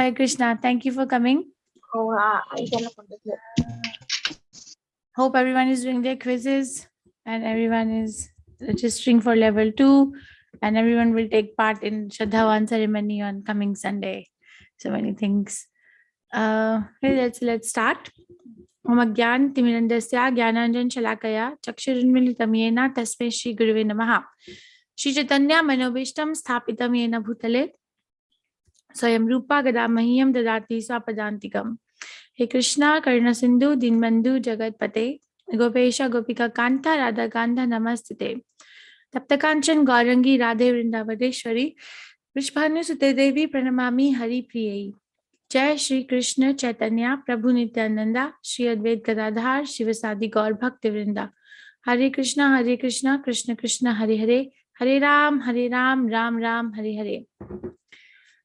Hare Krishna. Thank you for coming. Hope everyone is doing their quizzes and everyone is registering for level 2 and everyone will take part in Shraddhavan ceremony on coming Sunday. So many things. Let's start. Om Agyan Timirandasya Jnananjan Shalakaya Chakshurunmilitam Yena Tasmai Shri Guruve Namaha. Shri Chaitanya Manobishtam Sthapitam Yena Bhutale Swayam Rupa Gadamahyam Dadati Swapadantikam. Hey Krishna Karuna Sindhu Dinbandhu Jagat Pate Gopesha Gopika Kanta Radha Kanta Namastite Tapta Kanchan Gaurangi Radhe Vrindavadeshwari Vishbhanu Sute Devi Pranamami Hari Priyai. Jai Shri Krishna Chaitanya Prabhu Nityananda Shri Advait Gadadhar Shivasadi Gaur Bhaktivedanta. Hare Krishna Krishna Krishna Hare Hare Hare Ram Ram Ram Hare Hare.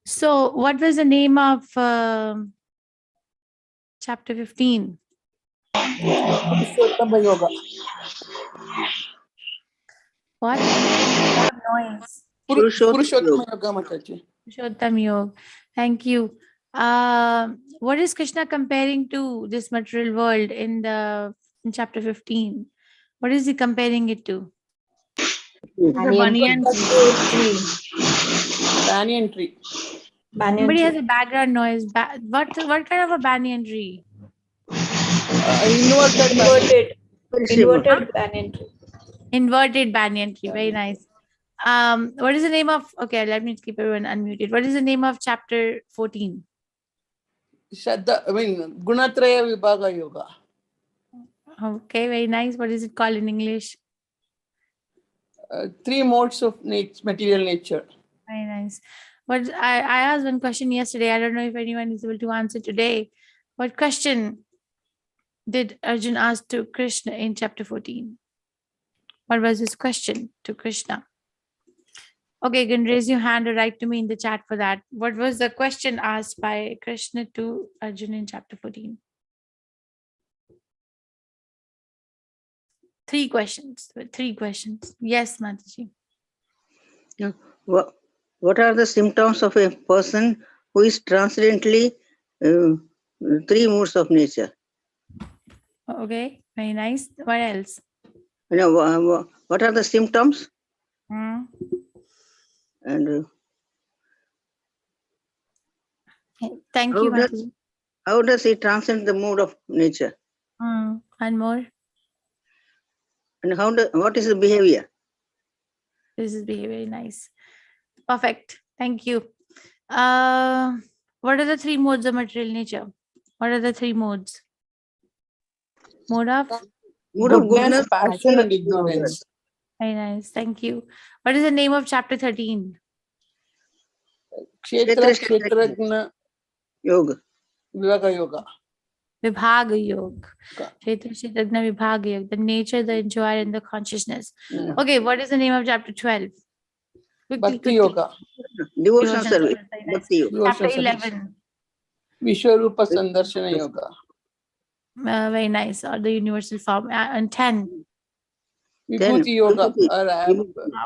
So what was the name of chapter 15? Yoga. What? Noise. Purushottam Yoga, Mataji. Purushottam Yoga. Thank you. What is Krishna comparing to this material world in chapter 15? What is he comparing it to? Banyan tree. Banyan tree. Somebody has a background noise. What kind of a banyan tree? Inverted banyan tree. Inverted banyan tree. Very nice. What is the name of? Okay, let me keep everyone unmuted. What is the name of chapter 14? Gunatraya Vibhaga Yoga. Okay, very nice. What is it called in English? 3 modes of material nature. Very nice. But I asked one question yesterday. I don't know if anyone is able to answer today. What question did Arjun ask to Krishna in chapter 14? What was his question to Krishna? Okay, you can raise your hand or write to me in the chat for that. What was the question asked by Krishna to Arjun in chapter 14? 3 questions. 3 questions. Yes, Mataji. What are the symptoms of a person who is transcendently 3 moods of nature? Okay, very nice. What else? What are the symptoms? And thank you, Mataji. How does he transcend the mood of nature? And more? And what is the behavior? This is very nice. Perfect. Thank you. What are the 3 modes of material nature? What are the 3 modes? Mode of Goodness, passion, and ignorance. Very nice. Thank you. What is the name of chapter 13? Kshetrajna Yoga. Vibhaga Yoga. Vibhaga Yoga. Kshetrajna Vibhaga Yoga. The nature, the enjoyer, and the consciousness. Yeah. Okay, what is the name of chapter 12? Bhakti Yoga. Devotional service. Bhakti Yoga. Chapter 11. Vishwarupa Sandarshana Yoga. Very nice. Or the universal form. And 10. Vibhuti Yoga.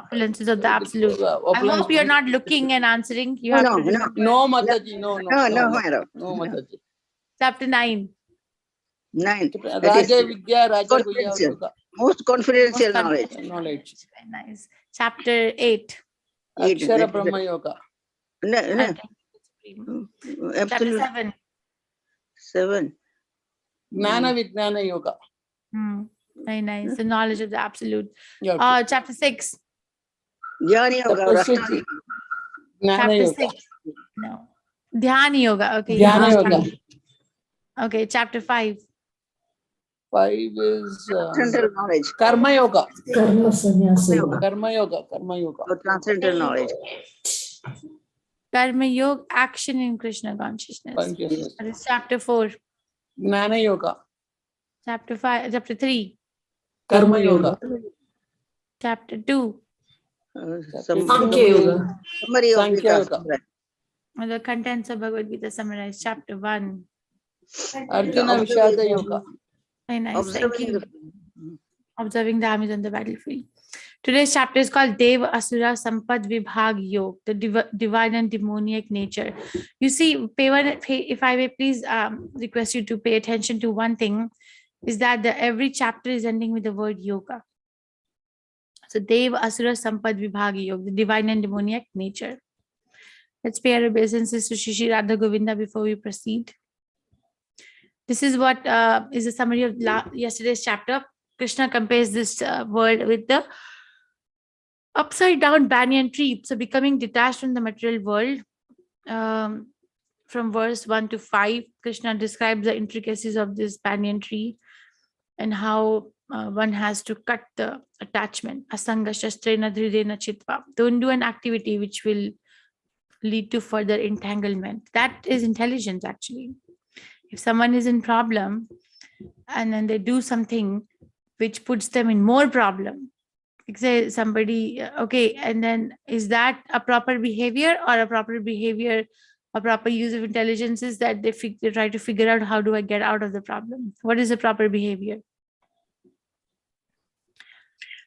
Opulences of the absolute. I hope you're not looking and answering. You have to remember. No, Mataji. No, Mataji. Chapter 9. 9. Raja Vidya, Raja Guya Yoga. Most confidential knowledge. Very nice. Chapter 8. Akshara Brahma Yoga. Chapter 7. 7. Jnana Vijnana Yoga. Very nice. The knowledge of the absolute. Chapter 6. Jnana Yoga. Chapter 6. No. Dhyana Yoga. Okay. Dhyana Yoga. Okay. Chapter 5. 5 is transcendental knowledge. Karma Yoga. Karma Sannyasa Yoga. Karma Yoga. Karma Yoga. Transcendental knowledge. Karma Yoga, action in Krishna consciousness. That is chapter 4. Jnana Yoga. Chapter 5. Chapter 3. Karma Yoga. Chapter 2. Sankhya Yoga. Summary of Sankhya Gita. And the contents of Bhagavad Gita summarized. Chapter 1. Arjuna Vishada Yoga. Very nice. Thank you. observing the armies on the battlefield. Today's chapter is called Deva Asura Sampad Vibhag Yog, the divine and demoniac nature. You see, if I may please request you to pay attention to one thing, is that every chapter is ending with the word yoga. So Deva Asura Sampad Vibhag Yog, the divine and demoniac nature. Let's pay our obeisances to Shri Radha Govinda before we proceed. This is what is a summary of yesterday's chapter. Krishna compares this world with the upside down banyan tree. So becoming detached from the material world. From verse 1 to 5, Krishna describes the intricacies of this banyan tree and how one has to cut the attachment. Asanga shastrena dhridena chitva. Don't do an activity which will lead to further entanglement. That is intelligence, actually. If someone is in problem and then they do something which puts them in more problem, like say somebody, okay, and then is that a proper behavior or a proper behavior, a proper use of intelligence is that they try to figure out how do I get out of the problem? What is a proper behavior?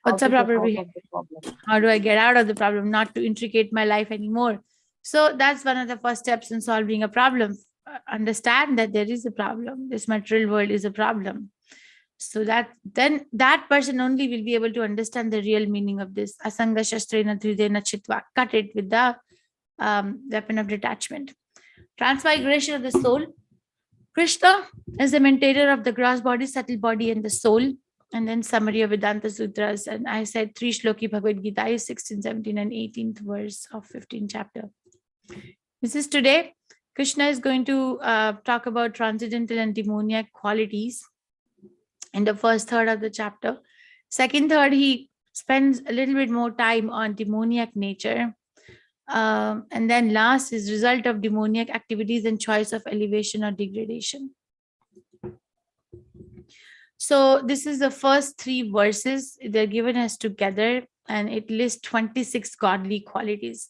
What's a proper behavior? How do I get out of the problem? Not to intricate my life anymore. So that's one of the first steps in solving a problem. Understand that there is a problem. This material world is a problem. So that then that person only will be able to understand the real meaning of this. Asanga shastrena dhridena chitva. Cut it with the weapon of detachment. Transmigration of the soul. Krishna is the maintainer of the gross body, subtle body, and the soul. And then summary of Vedanta Sutras. And I said 3 shloki Bhagavad Gita is 16, 17, and 18th verse of 15th chapter. This is today. Krishna is going to talk about transcendental and demoniac qualities in the first third of the chapter. Second third, he spends a little bit more time on demoniac nature. And then last is result of demoniac activities and choice of elevation or degradation. So this is the first 3 verses. They're given as together and it lists 26 godly qualities.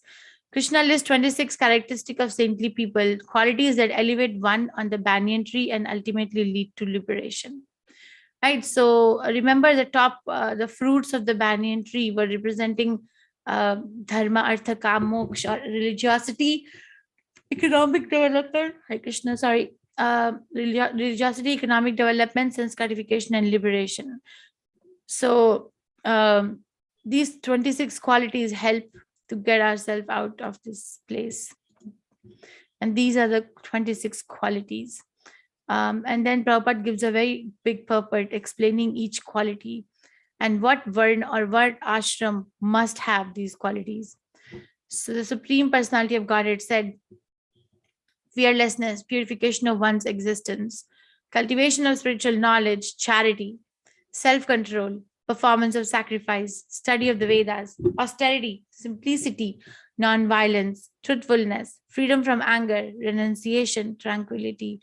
Krishna lists 26 characteristics of saintly people, qualities that elevate one on the banyan tree and ultimately lead to liberation. Right. So remember the top, the fruits of the banyan tree were representing dharma, artha, kam, moksha, religiosity, economic development. Hare Krishna, sorry. Religiosity, economic development, sense gratification, and liberation. So these 26 qualities help to get ourselves out of this place. And these are the 26 qualities. And then Prabhupada gives a very big purport explaining each quality and what varna or what ashram must have these qualities. So the Supreme Personality of Godhead said, fearlessness, purification of one's existence, cultivation of spiritual knowledge, charity, self-control, performance of sacrifice, study of the Vedas, austerity, simplicity, non-violence, truthfulness, freedom from anger, renunciation, tranquility,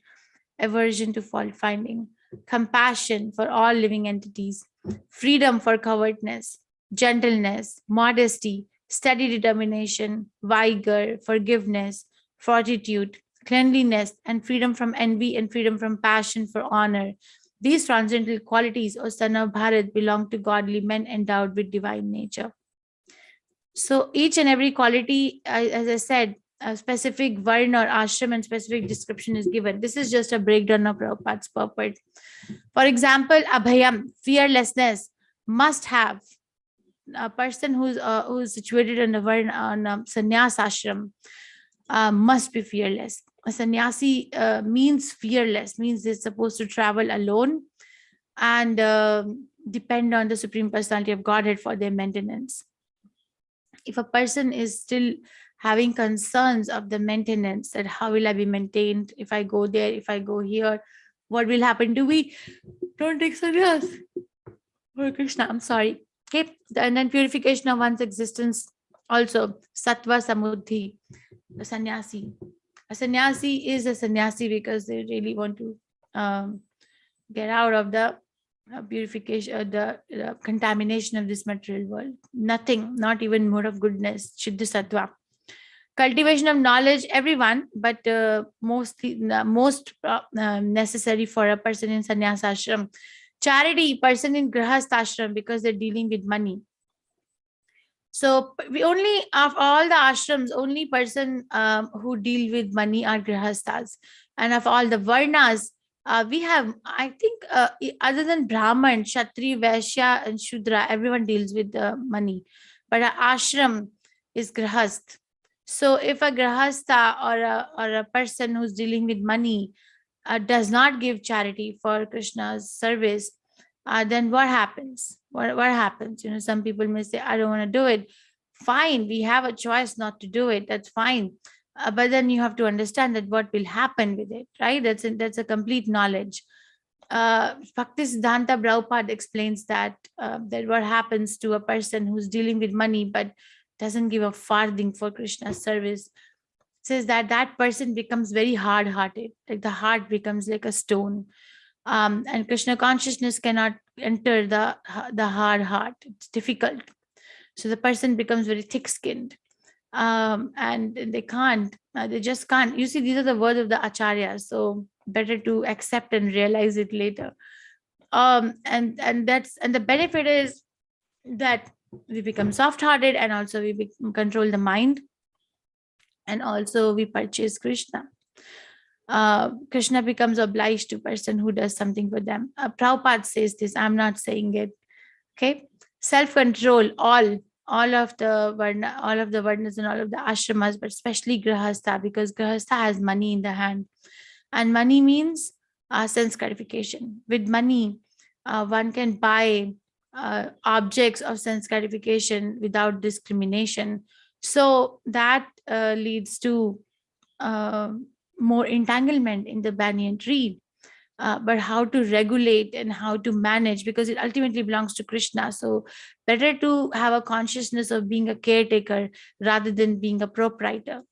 aversion to fault-finding, compassion for all living entities, freedom for covetousness, gentleness, modesty, steady determination, vigor, forgiveness, fortitude, cleanliness, and freedom from envy and freedom from passion for honor. These transcendental qualities, O son of Bharat, belong to godly men endowed with divine nature. So each and every quality, as I said, a specific varna or ashram and specific description is given. This is just a breakdown of Prabhupada's purport. For example, abhayam, fearlessness, must have. A person who's situated on a sannyas ashram must be fearless. A sannyasi means fearless, means they're supposed to travel alone and depend on the Supreme Personality of Godhead for their maintenance. If a person is still having concerns of the maintenance, that how will I be maintained if I go there, if I go here, what will happen to me? Don't take sannyas. Oh, Krishna, I'm sorry. Okay, and then purification of one's existence also, sattva samuddhi, the sannyasi. A sannyasi is a sannyasi because they really want to get out of the purification, the contamination of this material world. Nothing, not even mode of goodness, Shuddha Sattva. Cultivation of knowledge, everyone, but most necessary for a person in sannyasa ashram. Charity, person in grahastha ashram, because they're dealing with money. So we only, of all the ashrams, only person who deal with money are grahasthas. And of all the varnas, we have, I think, other than Brahman, Kshatriya, Vaishya, and Shudra, everyone deals with money. But an ashram is grahasth. So if a grahastha or a person who's dealing with money does not give charity for Krishna's service, then what happens? What happens? Some people may say, I don't want to do it. Fine, we have a choice not to do it. That's fine. But then you have to understand that what will happen with it, right? That's a complete knowledge. Bhaktivedanta Prabhupada explains that that what happens to a person who's dealing with money but doesn't give a farthing for Krishna's service, says that that person becomes very hard-hearted, like the heart becomes like a stone, and Krishna consciousness cannot enter the hard heart. It's difficult. So the person becomes very thick-skinned, and they just can't. You see, these are the words of the Acharyas, so better to accept and realize it later. And the benefit is that we become soft-hearted, and also we control the mind, and also we purchase Krishna. Krishna becomes obliged to person who does something for them. Prabhupada says this, I'm not saying it. Okay, self-control, all of the varnas and all of the ashramas, but especially grahastha, because grahastha has money in the hand, and money means sense gratification. With money, one can buy objects of sense gratification without discrimination. So that leads to more entanglement in the banyan tree. But how to regulate and how to manage, because it ultimately belongs to Krishna. So better to have a consciousness of being a caretaker rather than being a proprietor.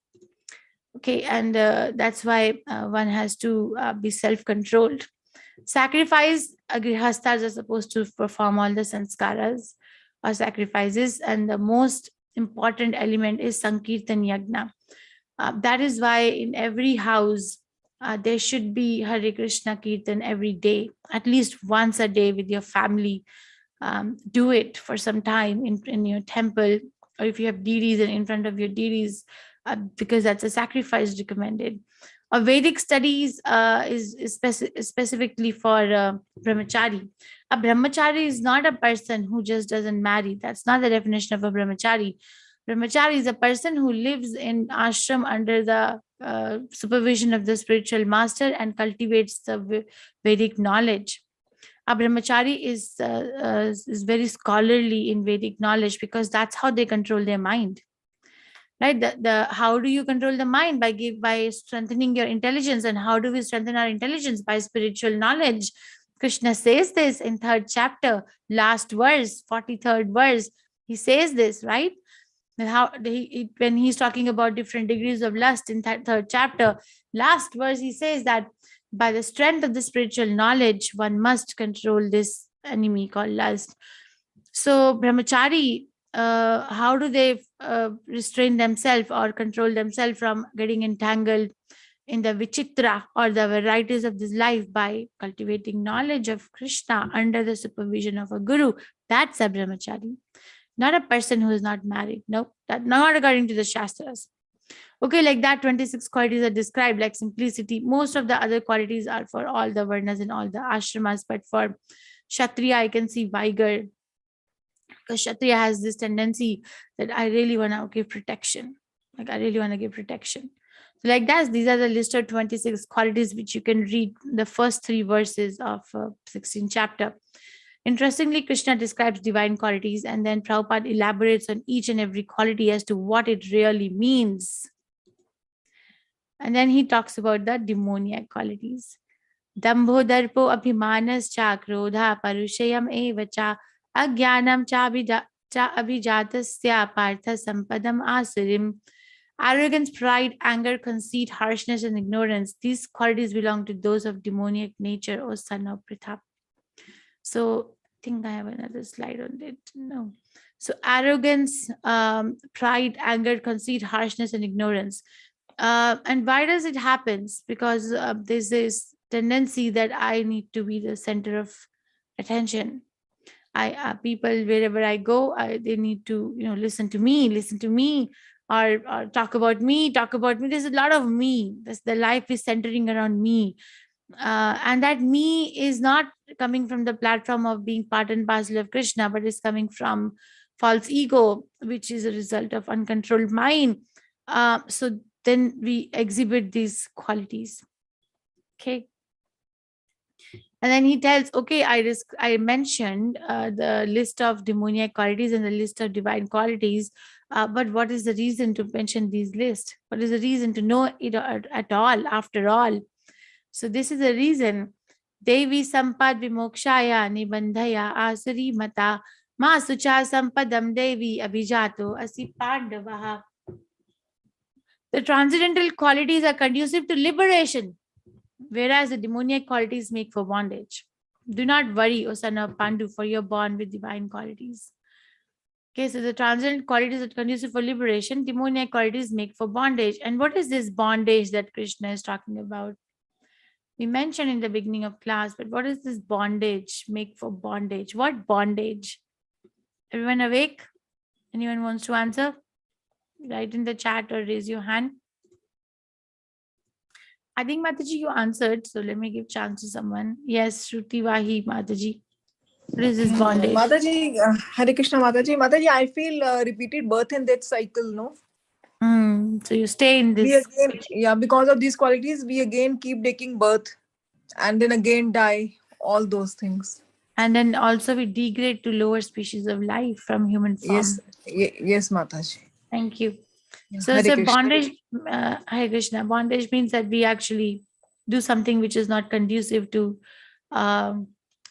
Okay, and that's why one has to be self-controlled. Sacrifice, grihasthas are supposed to perform all the sanskaras or sacrifices, and the most important element is Sankirtan Yagna. That is why in every house, there should be Hare Krishna Kirtan every day, at least once a day with your family. Do it for some time in your temple, or if you have deities and in front of your deities, because that's a sacrifice recommended. Vedic studies is specifically for brahmachari. A brahmachari is not a person who just doesn't marry. That's not the definition of a brahmachari. Brahmachari is a person who lives in ashram under the supervision of the spiritual master and cultivates the Vedic knowledge. A brahmachari is very scholarly in Vedic knowledge, because that's how they control their mind. Right? How do you control the mind? By strengthening your intelligence. And how do we strengthen our intelligence? By spiritual knowledge. Krishna says this in 3rd chapter, last verse, 43rd verse. He says this, right? When he's talking about different degrees of lust in 3rd chapter, last verse, he says that by the strength of the spiritual knowledge, one must control this enemy called lust. So brahmachari, how do they restrain themselves or control themselves from getting entangled in the vichitra or the varieties of this life? By cultivating knowledge of Krishna under the supervision of a guru. That's a brahmachari. Not a person who is not married. Nope, that not according to the Shastras. Okay, like that, 26 qualities are described, like simplicity. Most of the other qualities are for all the varnas and all the ashramas, but for Kshatriya, I can see vigor, because Kshatriya has this tendency that I really want to give protection. Like I really want to give protection. So like that, these are the list of 26 qualities which you can read the first 3 verses of 16th chapter. Interestingly, Krishna describes divine qualities, and then Prabhupada elaborates on each and every quality as to what it really means. And then he talks about the demoniac qualities. Dambho darpo abhimanas cha krodha parushayam evacha agyanam cha abhijatasya partha sampadam asurim. Arrogance, pride, anger, conceit, harshness, and ignorance. These qualities belong to those of demoniac nature, O son of Pritha. So I think I have another slide on that. No. So arrogance, pride, anger, conceit, harshness, and ignorance. And why does it happen? Because there's this tendency that I need to be the center of attention. People, wherever I go, they need to, listen to me, or talk about me. There's a lot of me. The life is centering around me. And that me is not coming from the platform of being part and parcel of Krishna, but is coming from false ego, which is a result of uncontrolled mind. So then we exhibit these qualities. Okay. And then he tells, okay, I mentioned the list of demoniac qualities and the list of divine qualities, but what is the reason to mention these lists? What is the reason to know it at all, after all? So this is the reason. Devi sampad vimokshaya nibandhaya asuri mata ma sucha sampadam Devi abhijato asi pandavaha. The transcendental qualities are conducive to liberation, whereas the demoniac qualities make for bondage. Do not worry, O son of Pandu, for your bond with divine qualities. Okay, so the transcendental qualities are conducive for liberation, demoniac qualities make for bondage. And what is this bondage that Krishna is talking about? We mentioned in the beginning of class, but what is this bondage, make for bondage? What bondage? Everyone awake? Anyone wants to answer? Write in the chat or raise your hand. I think Mataji, you answered, so let me give chance to someone. Yes, Shruti Vahi, Mataji. What is this bondage? Mataji, Hare Krishna Mataji. Mataji, I feel repeated birth and death cycle, no? So you stay in We this. again, because of these qualities, we again keep taking birth and then again die, all those things. And then also we degrade to lower species of life from human form. Yes, Mataji. Thank you. Yeah, So Hare it's a Krishna. bondage, Hare Krishna. Bondage means that we actually do something which is not conducive to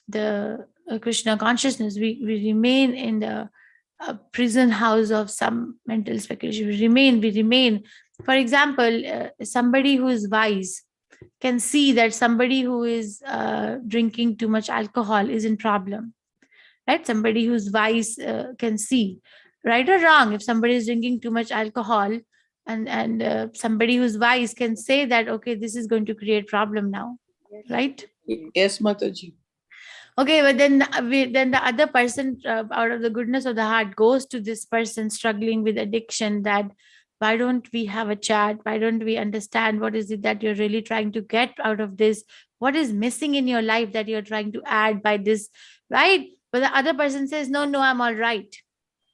the Krishna consciousness. We remain in the prison house of some mental speculation. We remain. For example, somebody who is wise can see that somebody who is drinking too much alcohol is in problem, right? Somebody who's wise can see, right or wrong. If somebody is drinking too much alcohol, and somebody who's wise can say that, okay, this is going to create problem now, right? Yes, Mataji. Okay, but then the other person, out of the goodness of the heart, goes to this person struggling with addiction, that why don't we have a chat? Why don't we understand what is it that you're really trying to get out of this? What is missing in your life that you're trying to add by this, right? But the other person says, no, I'm all right.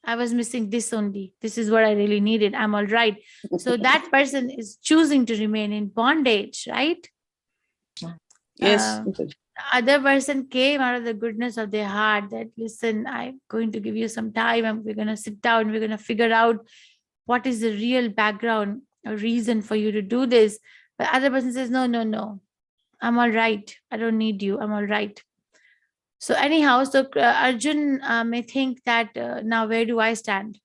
I was missing this only. This is what I really needed. I'm all right. So that person is choosing to remain in bondage, right? Yes, Mataji. Other person came out of the goodness of their heart that, listen, I'm going to give you some time and we're going to sit down, we're going to figure out what is the real background or reason for you to do this. But other person says, no, I'm all right. I don't need you. I'm all right. So anyhow, Arjun may think that now where do I stand?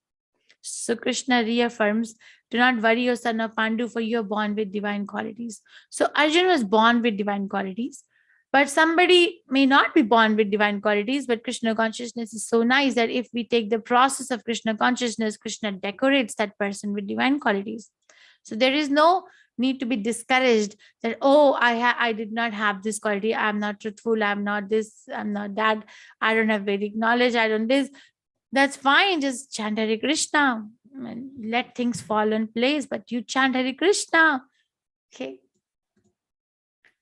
So Krishna reaffirms, do not worry, O son of Pandu, for you are born with divine qualities. So Arjun was born with divine qualities, but somebody may not be born with divine qualities, but Krishna consciousness is so nice that if we take the process of Krishna consciousness, Krishna decorates that person with divine qualities. So there is no need to be discouraged that, oh, I did not have this quality. I'm not truthful. I'm not this. I'm not that. I don't have Vedic knowledge. I don't this. That's fine. Just chant Hare Krishna and let things fall in place. But you chant Hare Krishna. Okay.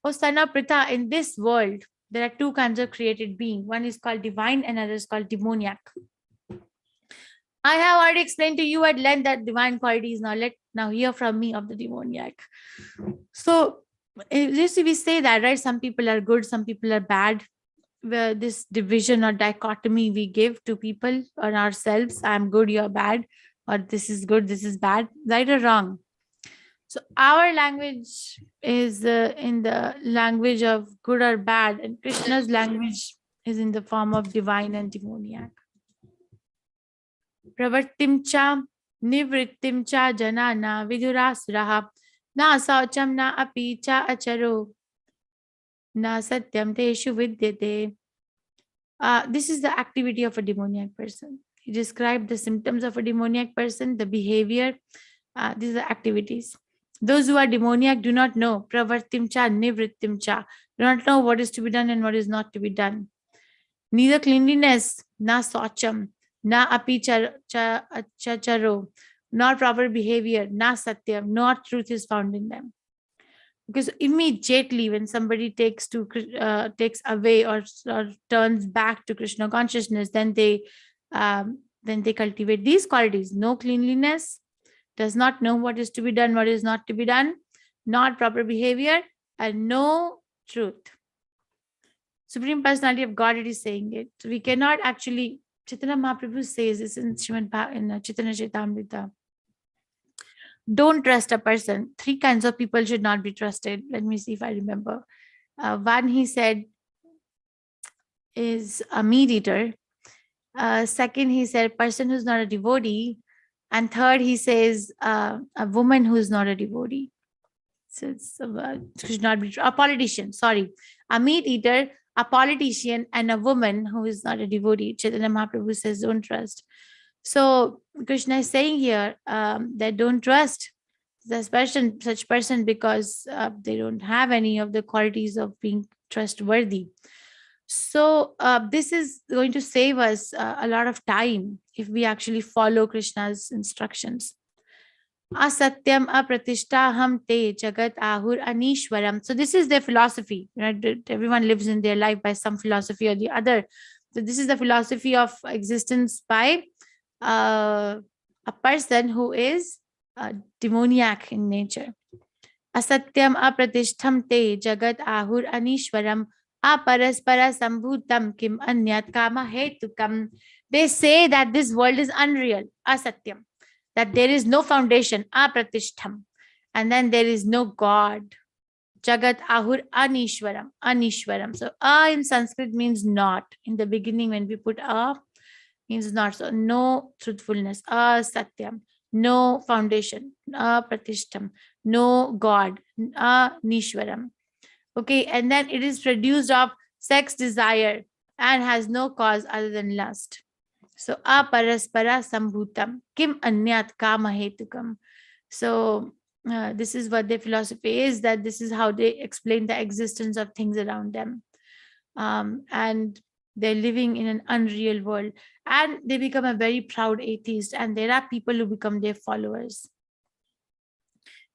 Oh, son of Pritha, in this world, there are two kinds of created being. One is called divine, another is called demoniac. I have already explained to you at length that divine qualities. Now hear from me of the demoniac. So just we say that, right? Some people are good, some people are bad. Where this division or dichotomy we give to people or ourselves, I'm good, you're bad, or this is good, this is bad, right or wrong. So our language is in the language of good or bad, and Krishna's language is in the form of divine and demoniac. Pravartim cha nivrittim cha janana vidurasuraha na saucham na api cha acharo na satyam teshu vidyate. This is the activity of a demoniac person. He described the symptoms of a demoniac person, the behavior. These are activities. Those who are demoniac do not know. Pravartim cha nivrittim cha. Do not know what is to be done and what is not to be done. neither cleanliness, na socham, na api chacharo, nor proper behavior, na satyam, nor truth is found in them. Because immediately when somebody takes away or turns back to Krishna consciousness, then they cultivate these qualities: no cleanliness, does not know what is to be done, what is not to be done, not proper behavior, and no truth. Supreme Personality of Godhead is saying it. So we cannot actually, Chaitanya Mahaprabhu says this in Chaitanya Chaitamrita. Don't trust a person. 3 kinds of people should not be trusted. Let me see if I remember. One, he said, is a meat eater. Second, he said, person who's not a devotee. And third, he says, a woman who's not a devotee. So it's should not be a politician. Sorry, a meat eater, a politician, and a woman who is not a devotee. Chaitanya Mahaprabhu says, don't trust. So Krishna is saying here that don't trust such person because they don't have any of the qualities of being trustworthy. So this is going to save us a lot of time if we actually follow Krishna's instructions. Asatyam apratishtaham te jagat ahur anishwaram. So this is their philosophy. Right? Everyone lives in their life by some philosophy or the other. So this is the philosophy of existence by a person who is demoniac in nature. Asatyam apratishtham te jagat ahur anishwaram aparaspara sambhutam kim anyat kama hetukam. They say that this world is unreal, asatyam, that there is no foundation, apratishtham, and then there is no God. Jagat ahur anishwaram, anishwaram. So in Sanskrit means not. In the beginning when we put means not. So no truthfulness, satyam, no foundation, pratishtham, no God, nishwaram. Okay, and then it is produced of sex desire and has no cause other than lust. So aparaspara sambhutam kim anyat kama hetukam. So this is what their philosophy is, that this is how they explain the existence of things around them. And they're living in an unreal world, and they become a very proud atheist, and there are people who become their followers.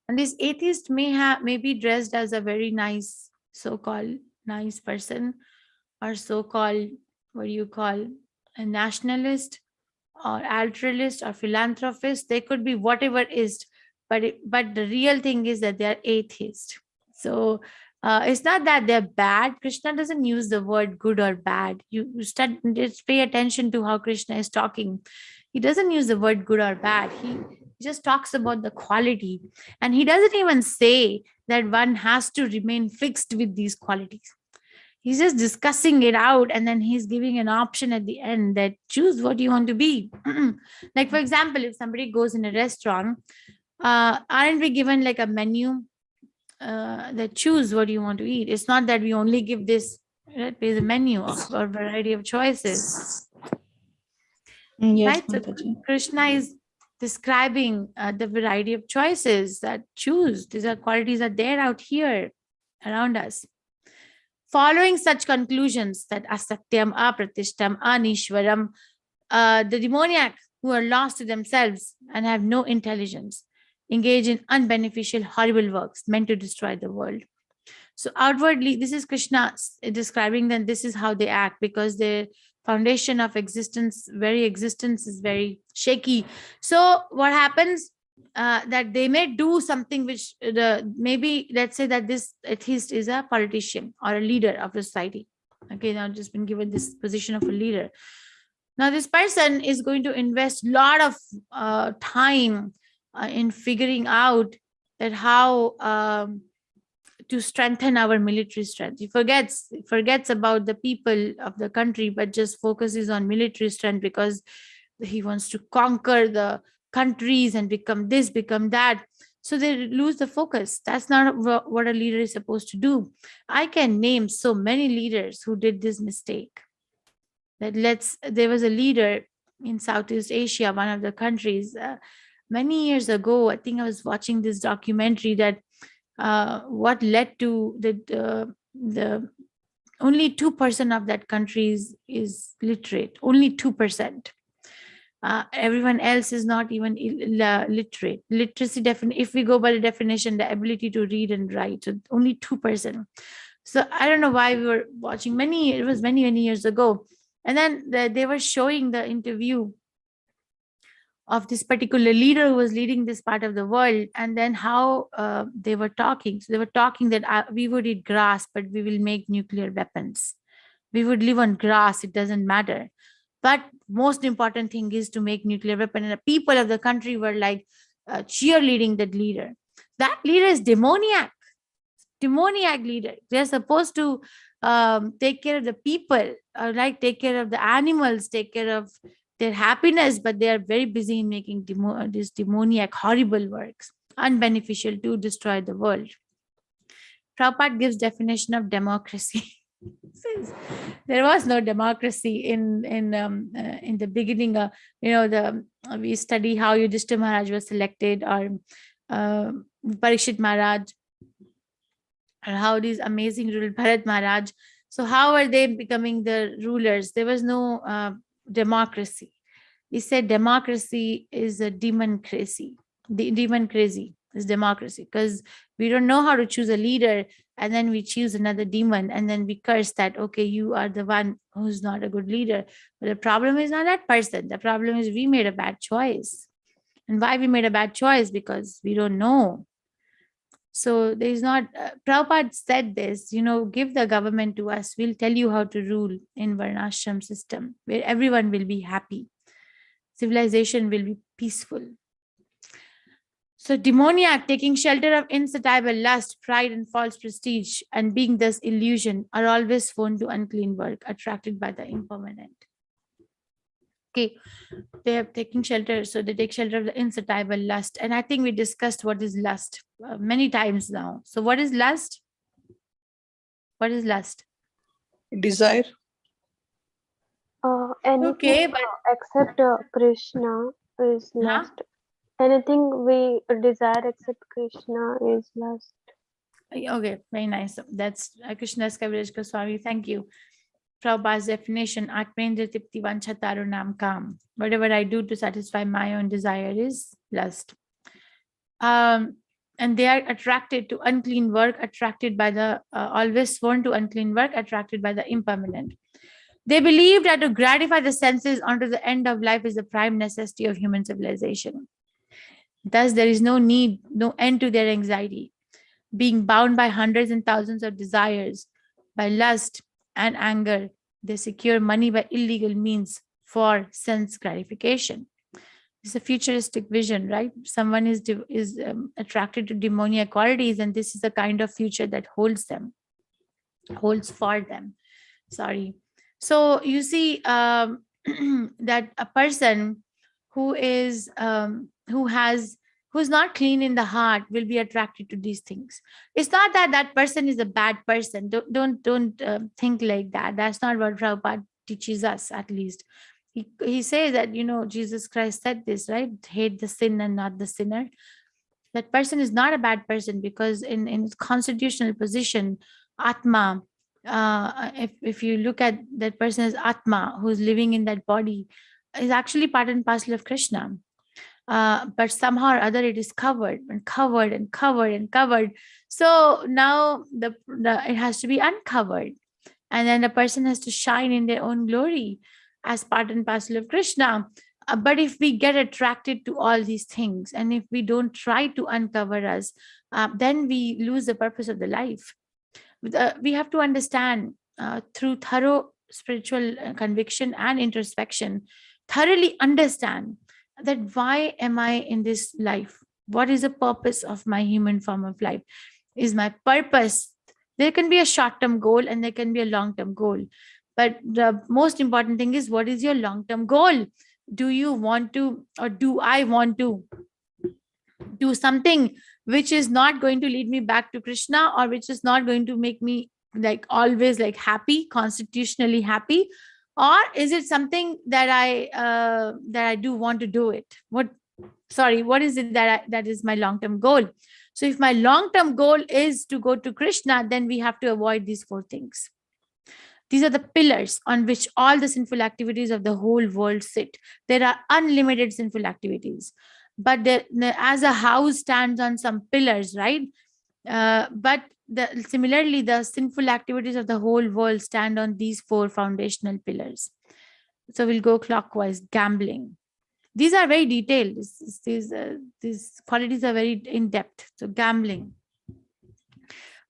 And this atheist may be dressed as a very nice, so-called nice person, or so-called, what do you call, a nationalist or altruist or philanthropist. They could be whatever is, but the real thing is that they are atheist. So it's not that they're bad. Krishna doesn't use the word good or bad. You just pay attention to how Krishna is talking. He doesn't use the word good or bad. He just talks about the quality. And he doesn't even say that one has to remain fixed with these qualities. He's just discussing it out, and then he's giving an option at the end that choose what you want to be. Like, for example, if somebody goes in a restaurant, aren't we given like a menu that choose what you want to eat? It's not that we only give this, right? There's a menu or variety of choices. Yes, Right? So Mataji. Krishna is describing the variety of choices that choose. These are qualities are there out here around us. Following such conclusions that asatyam, apratishtam, anishwaram, the demoniac who are lost to themselves and have no intelligence engage in unbeneficial, horrible works meant to destroy the world. So outwardly, this is Krishna describing that this is how they act, because their foundation of existence is very shaky. So what happens? That they may do something which maybe, let's say that this atheist is a politician or a leader of the society. Okay, now just been given this position of a leader. Now this person is going to invest a lot of time in figuring out that how to strengthen our military strength. He forgets about the people of the country, but just focuses on military strength because he wants to conquer the countries and become this, become that. So they lose the focus. That's not what a leader is supposed to do. I can name so many leaders who did this mistake. There was a leader in Southeast Asia, one of the countries, many years ago. I think I was watching this documentary that what led to the only 2% of that country is literate, only 2%. Everyone else is not even literate. Literacy, if we go by the definition, the ability to read and write, so only 2%. So I don't know why we were watching it was many years ago. And then they were showing the interview of this particular leader who was leading this part of the world, and then how they were talking. So they were talking that we would eat grass, but we will make nuclear weapons. We would live on grass, it doesn't matter. But most important thing is to make nuclear weapon. And the people of the country were like cheerleading that leader. That leader is demoniac leader. They're supposed to take care of the people, take care of the animals, take care of their happiness, but they are very busy in making these demoniac, horrible works, unbeneficial to destroy the world. Prabhupada gives definition of democracy. Says there was no democracy in the beginning. We study how Yudhishthira Maharaj was selected, or Parikshit Maharaj, or how these amazing rulers, Bharat Maharaj. So how are they becoming the rulers? There was no democracy. He said democracy is a demon crazy. The demon crazy is democracy, because we don't know how to choose a leader, and then we choose another demon, and then we curse that, okay, you are the one who's not a good leader. But the problem is not that person. The problem is we made a bad choice. And why we made a bad choice? Because we don't know. So there is not, Prabhupada said this, give the government to us. We'll tell you how to rule in Varnashram system, where everyone will be happy. Civilization will be peaceful. So demoniac, taking shelter of insatiable lust, pride and false prestige, and being thus illusion, are always prone to unclean work, attracted by the impermanent. Okay, they are taking shelter, so they take shelter of the insatiable lust. And I think we discussed what is lust many times now. So what is lust? What is lust? Desire. Anything except Krishna is lust. Anything we desire except Krishna is lust. Okay, very nice. That's Krishna's coverage, Swami. Thank you. Prabhupada's definition, Atmendra Tipti Vanchataru Nam Kam. Whatever I do to satisfy my own desire is lust. And they are attracted to unclean work, attracted by the, always sworn to unclean work, attracted by the impermanent. They believe that to gratify the senses unto the end of life is the prime necessity of human civilization. Thus, there is no need, no end to their anxiety. Being bound by hundreds and thousands of desires, by lust and anger, they secure money by illegal means for sense gratification. It's a futuristic vision, right? Someone is attracted to demoniac qualities, and this is the kind of future that holds for them. Sorry. So you see that a person who's not clean in the heart will be attracted to these things. It's not that that person is a bad person. Don't think like that. That's not what Prabhupada teaches us, at least. He says that, Jesus Christ said this, right? Hate the sin and not the sinner. That person is not a bad person, because in its constitutional position, Atma, if you look at that person as Atma, who's living in that body, is actually part and parcel of Krishna. But somehow or other it is covered. So now it has to be uncovered. And then the person has to shine in their own glory as part and parcel of Krishna. But if we get attracted to all these things, and if we don't try to uncover us, then we lose the purpose of the life. We have to understand through thorough spiritual conviction and introspection, thoroughly understand that why am I in this life? What is the purpose of my human form of life? Is my purpose? There can be a short-term goal and there can be a long-term goal. But the most important thing is, what is your long-term goal? Do you want to, or do I want to do something which is not going to lead me back to Krishna, or which is not going to make me always happy, constitutionally happy? Or is it something that I do want to do it? What is it that is my long-term goal? So if my long-term goal is to go to Krishna, then we have to avoid these four things. These are the pillars on which all the sinful activities of the whole world sit. There are unlimited sinful activities, but as a house stands on some pillars, right? But similarly, the sinful activities of the whole world stand on these four foundational pillars. So we'll go clockwise. Gambling. These are very detailed. These qualities are very in depth. So gambling.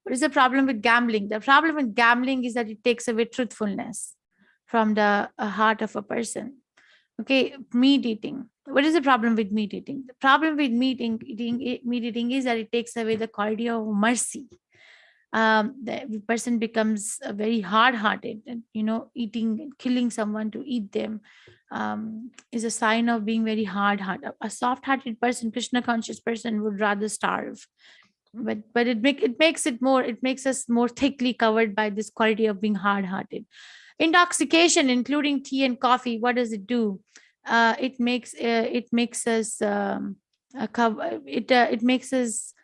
What is the problem with gambling? The problem with gambling is that it takes away truthfulness from the heart of a person. Okay, meat eating. What is the problem with meat eating? The problem with meat eating is that it takes away the quality of mercy. The person becomes very hard-hearted, and eating, killing someone to eat them is a sign of being very hard-hearted. A soft-hearted person, Krishna-conscious person, would rather starve. But it makes us more thickly covered by this quality of being hard-hearted. Intoxication, including tea and coffee, what does it do? It makes us it makes us,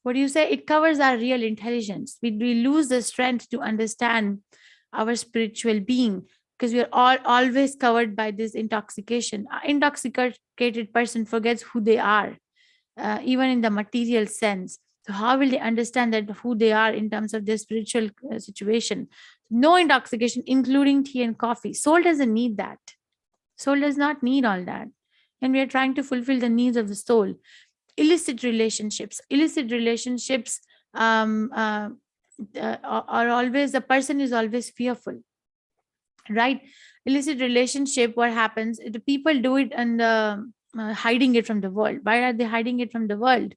what do you say? It covers our real intelligence. We lose the strength to understand our spiritual being, because we are always covered by this intoxication. An intoxicated person forgets who they are, even in the material sense. So how will they understand that who they are in terms of their spiritual situation? No intoxication, including tea and coffee. Soul doesn't need that. Soul does not need all that. And we are trying to fulfill the needs of the soul. Illicit relationships. Illicit relationships are always, the person is always fearful, right? Illicit relationship, what happens? The people do it and hiding it from the world. Why are they hiding it from the world?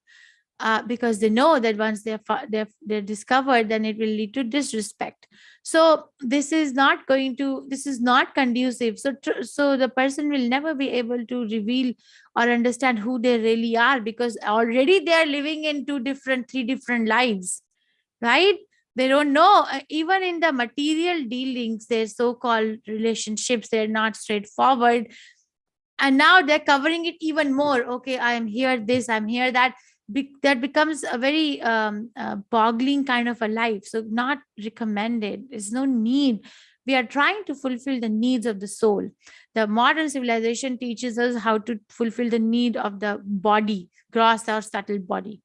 Because they know that once they're discovered, then it will lead to disrespect. So this is not conducive. So the person will never be able to reveal or understand who they really are, because already they are living in three different lives, right? They don't know. Even in the material dealings, their so-called relationships, they're not straightforward. And now they're covering it even more. Okay, I am here this, I'm here that. That becomes a very boggling kind of a life. So not recommended. There's no need. We are trying to fulfill the needs of the soul. The modern civilization teaches us how to fulfill the need of the body, gross or subtle body,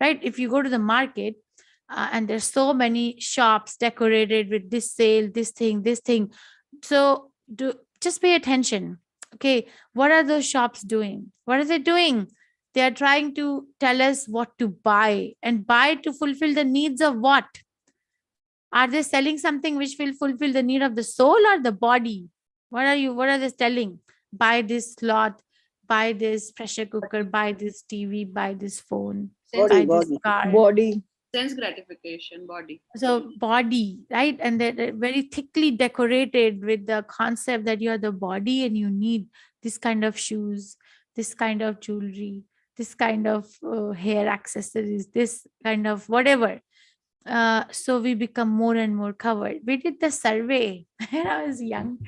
right? If you go to the market and there's so many shops decorated with this sale, this thing. So just pay attention. Okay, what are those shops doing? What are they doing? They are trying to tell us what to buy, and buy to fulfill the needs of what? Are they selling something which will fulfill the need of the soul or the body? What are they selling? Buy this cloth, buy this pressure cooker, buy this TV, buy this phone, buy this car. Body. Sense gratification, body. So body, right? And they're very thickly decorated with the concept that you are the body and you need this kind of shoes, this kind of jewelry, this kind of hair accessories, this kind of whatever. So we become more and more covered. We did the survey when I was young.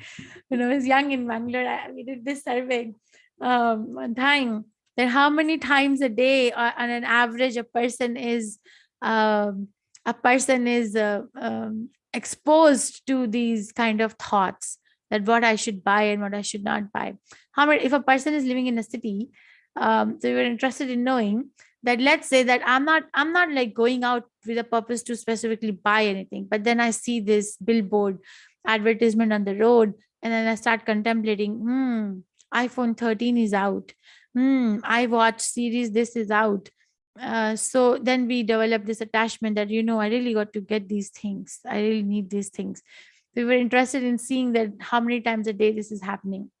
When I was young in Mangaluru, we did this survey one time, that how many times a day on an average a person is exposed to these kind of thoughts, that what I should buy and what I should not buy. How many, if a person is living in a city, so we were interested in knowing that, let's say that I'm not like going out with a purpose to specifically buy anything, but then I see this billboard advertisement on the road, and then I start contemplating, iPhone 13 is out, iWatch series this is out. So then we develop this attachment that, I really got to get these things, I really need these things. We were interested in seeing that how many times a day this is happening.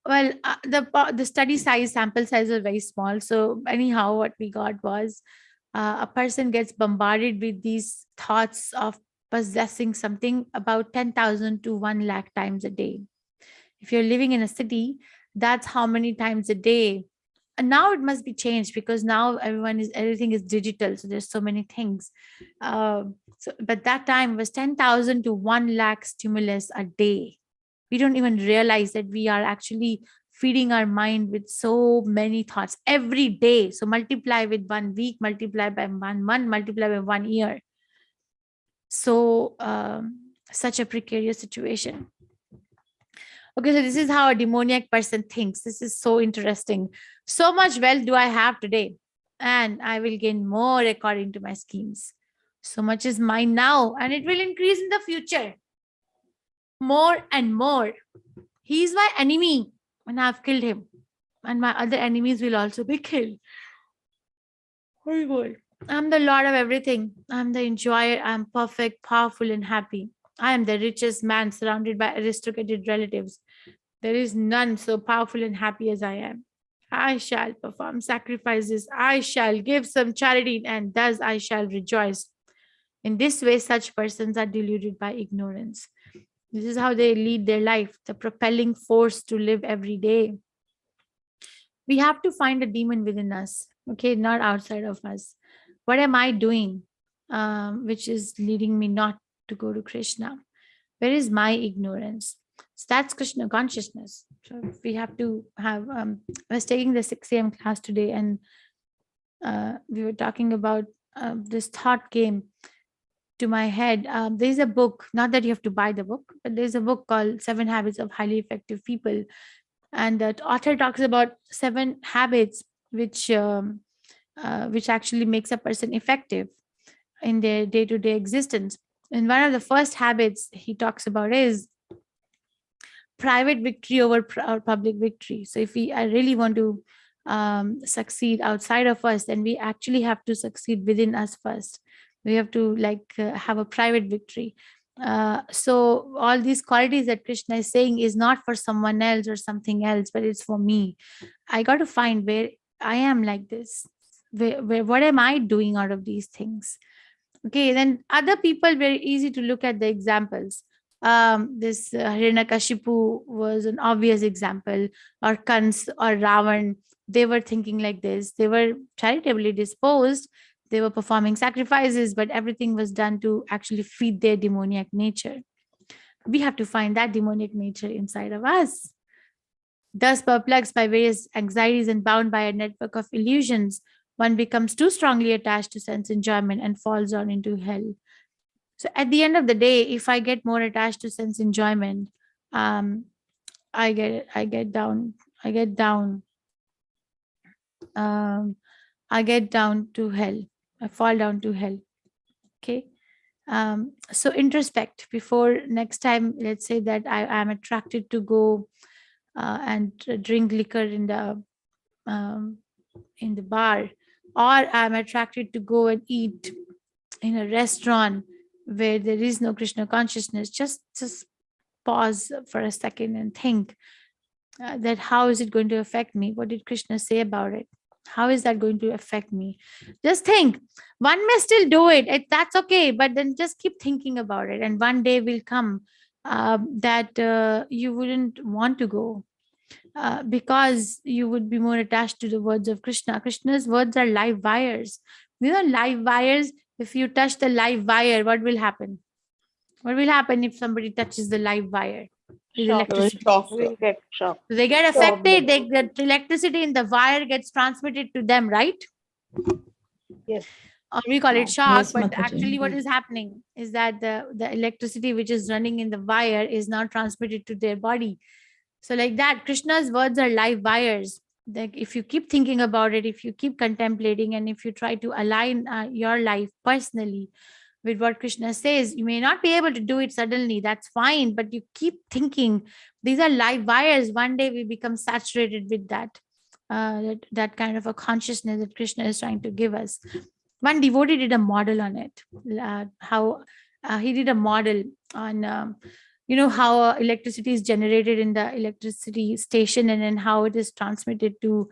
Well, the study size, sample size was very small. So anyhow, what we got was a person gets bombarded with these thoughts of possessing something about 10,000 to 1 lakh times a day. If you're living in a city, that's how many times a day. And now it must be changed, because now everything is digital. So there's so many things. But that time was 10,000 to 1 lakh stimulus a day. We don't even realize that we are actually feeding our mind with so many thoughts every day. So multiply with 1 week, multiply by 1 month, multiply by 1 year. So such a precarious situation. Okay, so this is how a demoniac person thinks. This is so interesting. So much wealth do I have today, and I will gain more according to my schemes. So much is mine now, and it will increase in the future. More and more. He is my enemy, and I've killed him. And my other enemies will also be killed. Very good. I'm the Lord of everything. I'm the enjoyer. I'm perfect, powerful, and happy. I am the richest man surrounded by aristocratic relatives. There is none so powerful and happy as I am. I shall perform sacrifices. I shall give some charity, and thus I shall rejoice. In this way, such persons are deluded by ignorance. This is how they lead their life, the propelling force to live every day. We have to find a demon within us, okay, not outside of us. What am I doing which is leading me not to go to Krishna? Where is my ignorance? So that's Krishna consciousness. So we have to have, I was taking the 6 a.m. class today, and we were talking about this thought came to my head. There's a book, not that you have to buy the book, but there's a book called 7 Habits of Highly Effective People. And the author talks about 7 habits which actually makes a person effective in their day-to-day existence. And one of the first habits he talks about is private victory over public victory. So if I really want to succeed outside of us, then we actually have to succeed within us first. We have to have a private victory. So all these qualities that Krishna is saying is not for someone else or something else, but it's for me. I got to find where I am like this. Where what am I doing out of these things? Okay, then other people, very easy to look at the examples. This Hiranyakashipu was an obvious example, or Kans or Ravan. They were thinking like this. They were charitably disposed. They were performing sacrifices, but everything was done to actually feed their demoniac nature. We have to find that demoniac nature inside of us. Thus, perplexed by various anxieties and bound by a network of illusions, one becomes too strongly attached to sense enjoyment and falls down into hell. So at the end of the day, if I get more attached to sense enjoyment, I get down to hell. I fall down to hell. Okay. So introspect before next time. Let's say that I am attracted to go and drink liquor in the bar, or I'm attracted to go and eat in a restaurant where there is no Krishna consciousness. Just pause for a second and think that how is it going to affect me? What did Krishna say about it? How is that going to affect me? Just think. One may still do it. That's okay. But then just keep thinking about it. And one day will come that you wouldn't want to go because you would be more attached to the words of Krishna. Krishna's words are live wires. You know, live wires, if you touch the live wire, what will happen? What will happen if somebody touches the live wire? Electricity. We'll get shocked. They get affected. The electricity in the wire gets transmitted to them, right? Yes. Or we call it shock, Yes, but Mataji. actually what is happening is that the electricity which is running in the wire is now transmitted to their body. So like that, Krishna's words are live wires. Like if you keep thinking about it, if you keep contemplating, and if you try to align your life personally with what Krishna says, you may not be able to do it suddenly. That's fine, but you keep thinking. These are live wires. One day we become saturated with that kind of a consciousness that Krishna is trying to give us. One devotee did a model on it. How he did a model on how electricity is generated in the electricity station, and then how it is transmitted to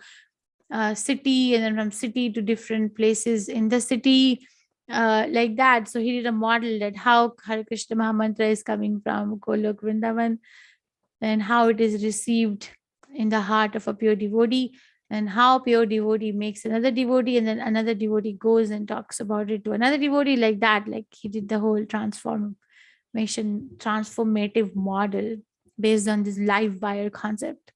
city, and then from city to different places in the city, like that. So he did a model that how Hare Krishna Mahamantra is coming from Golok Vrindavan, and how it is received in the heart of a pure devotee, and how pure devotee makes another devotee, and then another devotee goes and talks about it to another devotee, like that. Like he did the whole transformative model based on this live wire concept.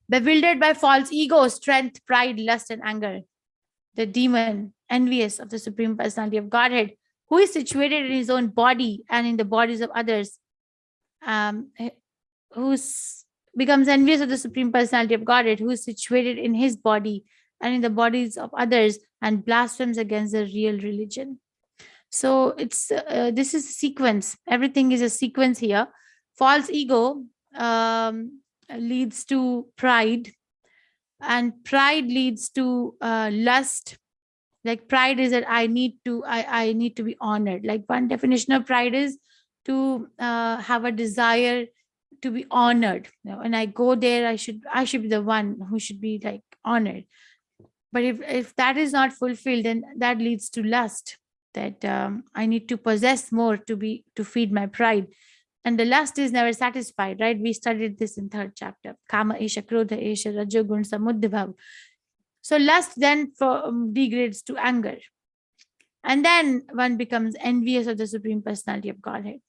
Bewildered by false ego, strength, pride, lust, and anger, the demon, envious of the Supreme Personality of Godhead, who is situated in his own body and in the bodies of others, who becomes envious of the Supreme Personality of Godhead, who is situated in his body and in the bodies of others and blasphemes against the real religion. So it's this is a sequence. Everything is a sequence here. False ego leads to pride, and pride leads to lust. Like pride is that I need to be honored. Like one definition of pride is to have a desire to be honored. When I go there, I should be the one who should be like honored. But if that is not fulfilled, then that leads to lust, that I need to possess more to feed my pride. And the lust is never satisfied, right? We studied this in 3rd chapter. Kama esha, krodha esha, rajogun samuddhibhav. So lust then degrades to anger. And then one becomes envious of the Supreme Personality of Godhead.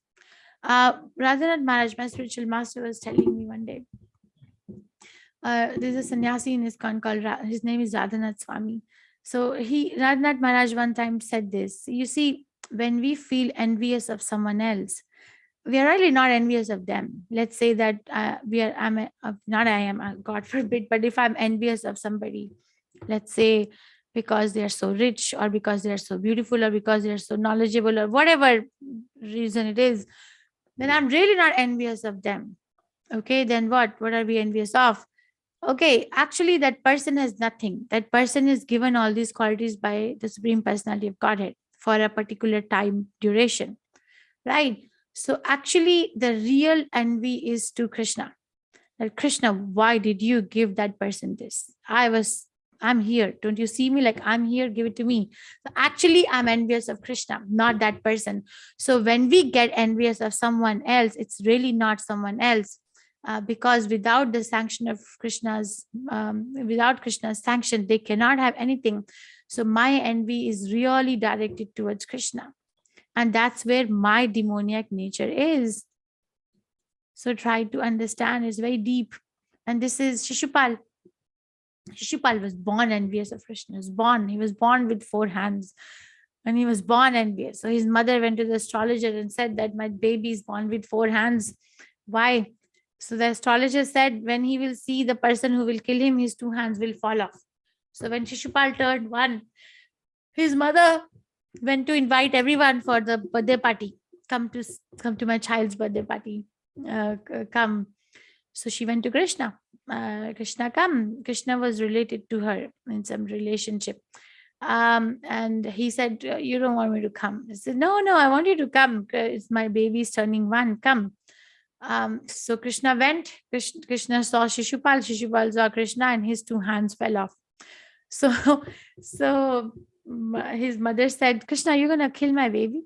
Radhanath Maharaj, my spiritual master, was telling me one day, there's a sannyasi in ISKCON called, his name is Radhanath Swami. So Radhanath Maharaj one time said this: you see, when we feel envious of someone else, we are really not envious of them. Let's say that God forbid, but if I'm envious of somebody, let's say because they are so rich, or because they are so beautiful, or because they are so knowledgeable, or whatever reason it is, then I'm really not envious of them. Okay, then what are we envious of? Okay, actually that person has nothing. That person is given all these qualities by the Supreme Personality of Godhead for a particular time duration, right? So actually the real envy is to Krishna. That Krishna, why did you give that person this? I'm here. Don't you see me? Like, I'm here, give it to me. So actually, I'm envious of Krishna, not that person. So when we get envious of someone else, it's really not someone else. Because without the sanction of without Krishna's sanction, they cannot have anything. So my envy is really directed towards Krishna. And that's where my demoniac nature is. So try to understand, it's very deep. And this is Shishupal. Shishupal was born envious of Krishna. He was born with 4 hands. And he was born envious. So his mother went to the astrologer and said that my baby is born with 4 hands. Why? So the astrologer said, when he will see the person who will kill him, his 2 hands will fall off. So when Shishupal turned 1, his mother went to invite everyone for the birthday party. Come to my child's birthday party. Come. So she went to Krishna. Krishna, come. Krishna was related to her in some relationship. And he said, you don't want me to come. I said, no, I want you to come. It's my baby's turning 1. Come. So Krishna went. Krishna saw Shishupal. Shishupal saw Krishna, and his 2 hands fell off. So his mother said, Krishna, you're gonna kill my baby?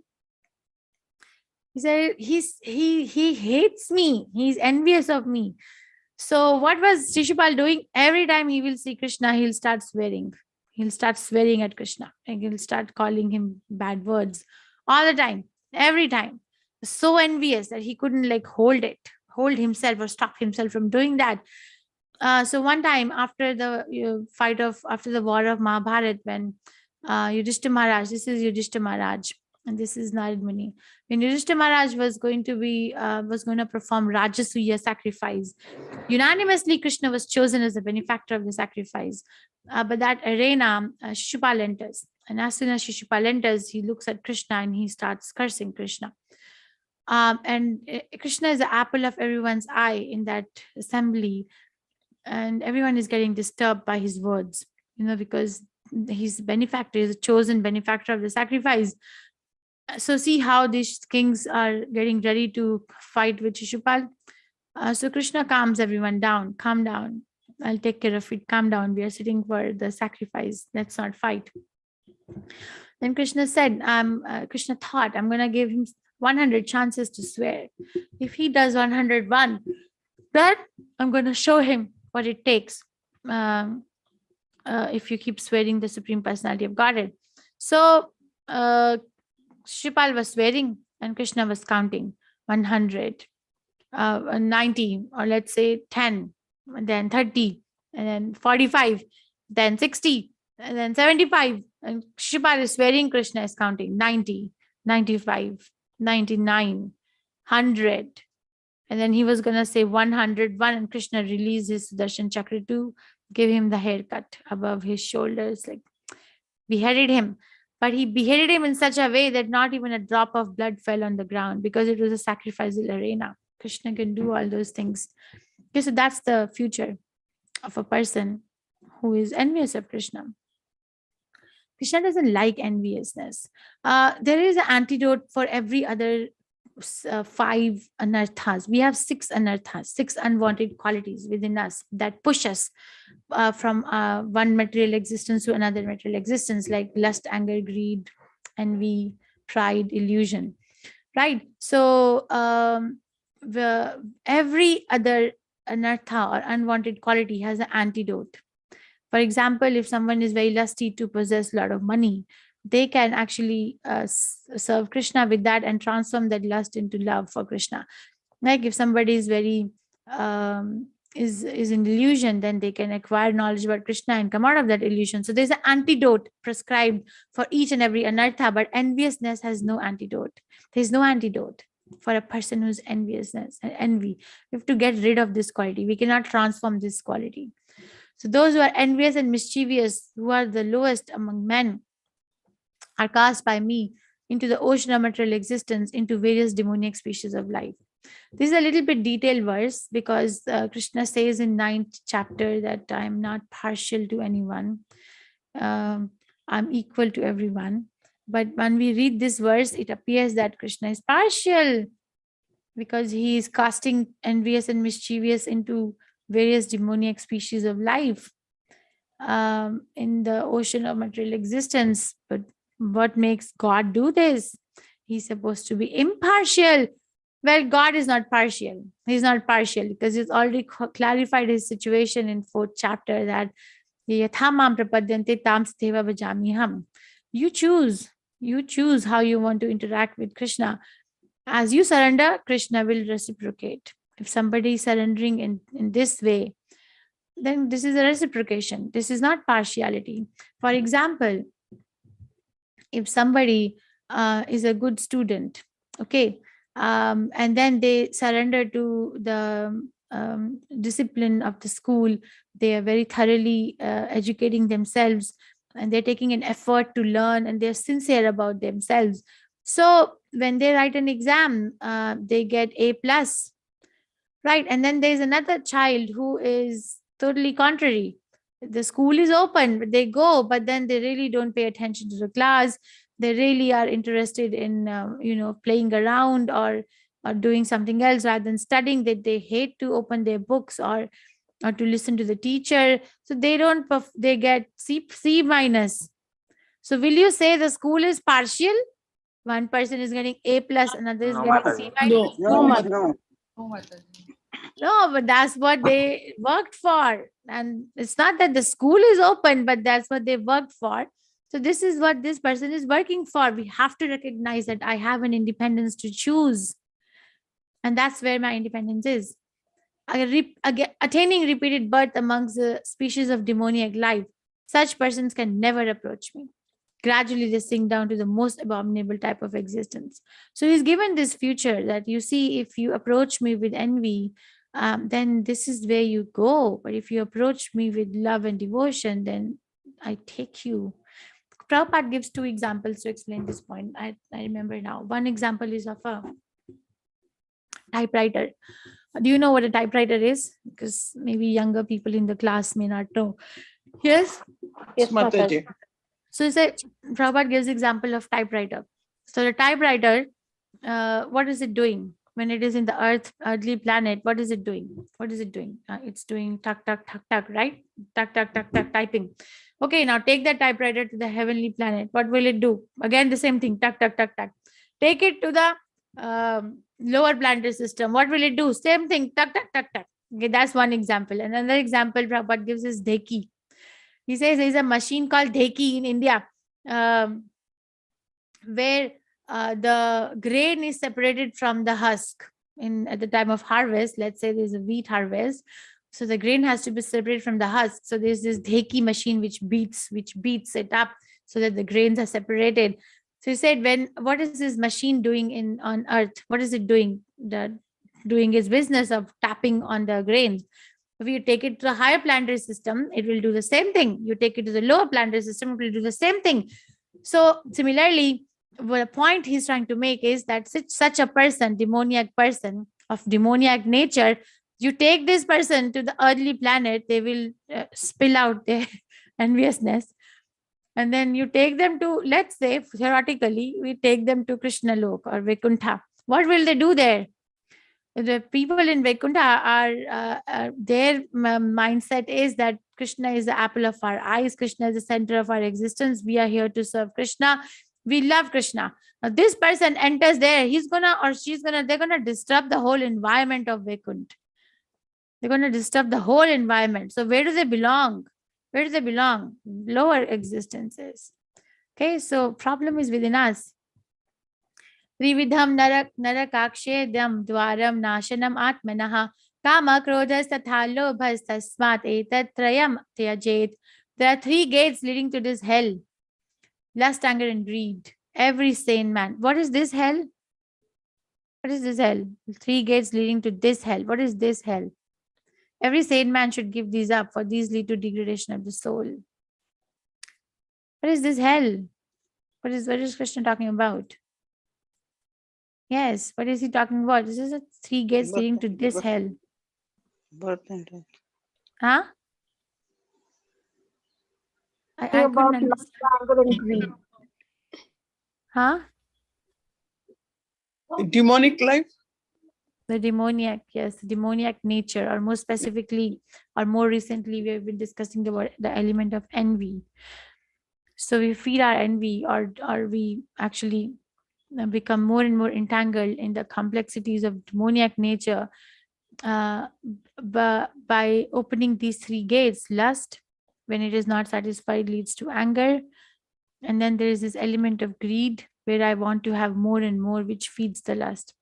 He said, he hates me. He's envious of me. So what was Shishupal doing? Every time he will see Krishna, he'll start swearing. He'll start swearing at Krishna, and he'll start calling him bad words all the time, every time. So envious that he couldn't hold himself or stop himself from doing that. So one time after the after the war of Mahabharat, when Yudhishthira Maharaj, this is Yudhishthira Maharaj, and this is Narad Muni. When Yudhishthira Maharaj was going to perform Rajasuya sacrifice, unanimously Krishna was chosen as the benefactor of the sacrifice. But that arena, Shishupal enters. And as soon as Shishupal enters, he looks at Krishna and he starts cursing Krishna. And Krishna is the apple of everyone's eye in that assembly. And everyone is getting disturbed by his words, because his benefactor is a chosen benefactor of the sacrifice. So see how these kings are getting ready to fight with Shishupal. So Krishna calms everyone down. Calm down. I'll take care of it. Calm down. We are sitting for the sacrifice. Let's not fight. Then Krishna said, Krishna thought, I'm going to give him 100 chances to swear. If he does 101, then I'm going to show him what it takes if you keep swearing the Supreme Personality of Godhead. So Shishupal was swearing and Krishna was counting 100, 90, or let's say 10, and then 30, and then 45, then 60, and then 75. And Shishupal is swearing, Krishna is counting 90, 95, 99, 100. And then he was going to say 101, and Krishna released his Sudarshan Chakra to give him the haircut above his shoulders, like beheaded him. But he beheaded him in such a way that not even a drop of blood fell on the ground, because it was a sacrificial arena. Krishna can do all those things. Okay, so that's the future of a person who is envious of Krishna. Krishna doesn't like enviousness. There is an antidote for every other 5 anarthas. We have 6 anarthas, 6 unwanted qualities within us that push us from one material existence to another material existence, like lust, anger, greed, envy, pride, illusion. Right? So every other anartha or unwanted quality has an antidote. For example, if someone is very lusty to possess a lot of money, they can actually serve Krishna with that and transform that lust into love for Krishna. Like if somebody is very is in illusion, then they can acquire knowledge about Krishna and come out of that illusion. So there's an antidote prescribed for each and every anartha, but enviousness has no antidote. There's no antidote for a person who's enviousness and envy. We have to get rid of this quality. We cannot transform this quality. So those who are envious and mischievous, who are the lowest among men, are cast by me into the ocean of material existence, into various demoniac species of life. This is a little bit detailed verse, because Krishna says in 9th chapter that I am not partial to anyone. I'm equal to everyone. But when we read this verse, it appears that Krishna is partial, because he is casting envious and mischievous into various demoniac species of life in the ocean of material existence. But what makes God do this? He's supposed to be impartial. Well, God is not partial. He's not partial, because he's already clarified his situation in 4th chapter that yathamam prapadyante tam steva bhajamiham. You choose how you want to interact with Krishna. As you surrender, Krishna will reciprocate. If somebody is surrendering in this way, then this is a reciprocation. This is not partiality. For example, if somebody is a good student, okay, and then they surrender to the discipline of the school, they are very thoroughly educating themselves, and they're taking an effort to learn, and they're sincere about themselves. So when they write an exam, they get A+, right? And then there's another child who is totally contrary. The school is open, but they go, but then they really don't pay attention to the class. They really are interested in, playing around or doing something else rather than studying. That they hate to open their books or to listen to the teacher. So they don't. They get C-. So will you say the school is partial? One person is getting A+, another is getting C-. No, but that's what they worked for. And it's not that the school is open, but that's what they worked for. So this is what this person is working for. We have to recognize that I have an independence to choose. And that's where my independence is. Attaining repeated birth amongst the species of demoniac life, such persons can never approach me. Gradually, they sink down to the most abominable type of existence. So he's given this future that, you see, if you approach me with envy, then this is where you go. But if you approach me with love and devotion, then I take you. Prabhupada gives 2 examples to explain this point. I remember now. One example is of a typewriter. Do you know what a typewriter is? Because maybe younger people in the class may not know. Yes? Yes, Mataji. So Prabhupada gives example of typewriter. So the typewriter, what is it doing? When it is in the earthly planet, what is it doing? What is it doing? It's doing tuck, tuck, tuck, tuck, right? Tuck, tuck, tuck, tuck, typing. Okay, now take that typewriter to the heavenly planet. What will it do? Again, the same thing, tuck, tuck, tuck, tuck. Take it to the lower planetary system. What will it do? Same thing, tuck, tuck, tuck, tuck. Okay, that's one example. Another example Prabhupada gives is Dheki. He says there's a machine called Dheki in India, where the grain is separated from the husk. At the time of harvest, let's say there's a wheat harvest, so the grain has to be separated from the husk. So there's this Dheki machine which beats it up so that the grains are separated. So he said, what is this machine doing on earth? What is it doing? Doing its business of tapping on the grains. If you take it to the higher planetary system, it will do the same thing. You take it to the lower planetary system, it will do the same thing. So similarly, the point he's trying to make is that such a person, demoniac person of demoniac nature, you take this person to the earthly planet, they will spill out their enviousness. And then you take them to, let's say, theoretically, we take them to Krishna Lok or Vaikuntha. What will they do there? The people in Vaikuntha their mindset is that Krishna is the apple of our eyes. Krishna is the center of our existence. We are here to serve Krishna. We love Krishna. Now, this person enters there. They're gonna disrupt the whole environment of Vaikuntha. They're gonna disturb the whole environment. So where do they belong? Where do they belong? Lower existences. Okay, so problem is within us. Trividham narakakshedyam dwaram nashanam atmanaha kama krodhas tatha lobhas tasmat etat tyajet. There are 3 gates leading to this hell: lust, anger, and greed. Every sane man. What is this hell? What is this hell? 3 gates leading to this hell. What is this hell? Every sane man should give these up, for these lead to degradation of the soul. What is this hell? What is Krishna talking about? Yes, what is he talking about? This is a 3 gates leading to this hell. Birth and death. Huh? I couldn't about understand. lust, anger, and greed. Huh? Demonic life. The demoniac, yes, the demoniac nature, or more specifically, or more recently, we have been discussing the element of envy. So we feed our envy, or we actually become more and more entangled in the complexities of demoniac nature by opening these 3 gates. Lust, when it is not satisfied, leads to anger. And then there is this element of greed, where I want to have more and more, which feeds the lust.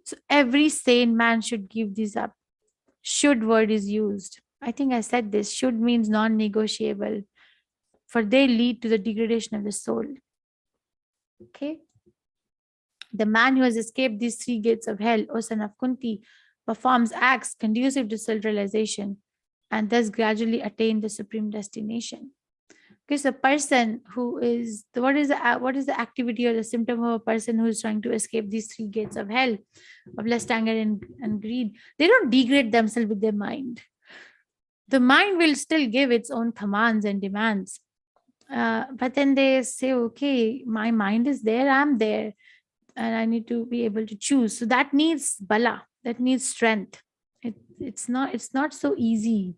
So every sane man should give these up. Should word is used. I think I said this. Should means non-negotiable, for they lead to the degradation of the soul. Okay. The man who has escaped these 3 gates of hell, O son of Kunti, performs acts conducive to self-realization and thus gradually attain the supreme destination. Because a person who is, what is the activity or the symptom of a person who is trying to escape these 3 gates of hell, of lust, anger, and greed? They don't degrade themselves with their mind. The mind will still give its own commands and demands. But then they say, okay, my mind is there, I'm there, and I need to be able to choose. So that needs bala, that needs strength. It's not so easy.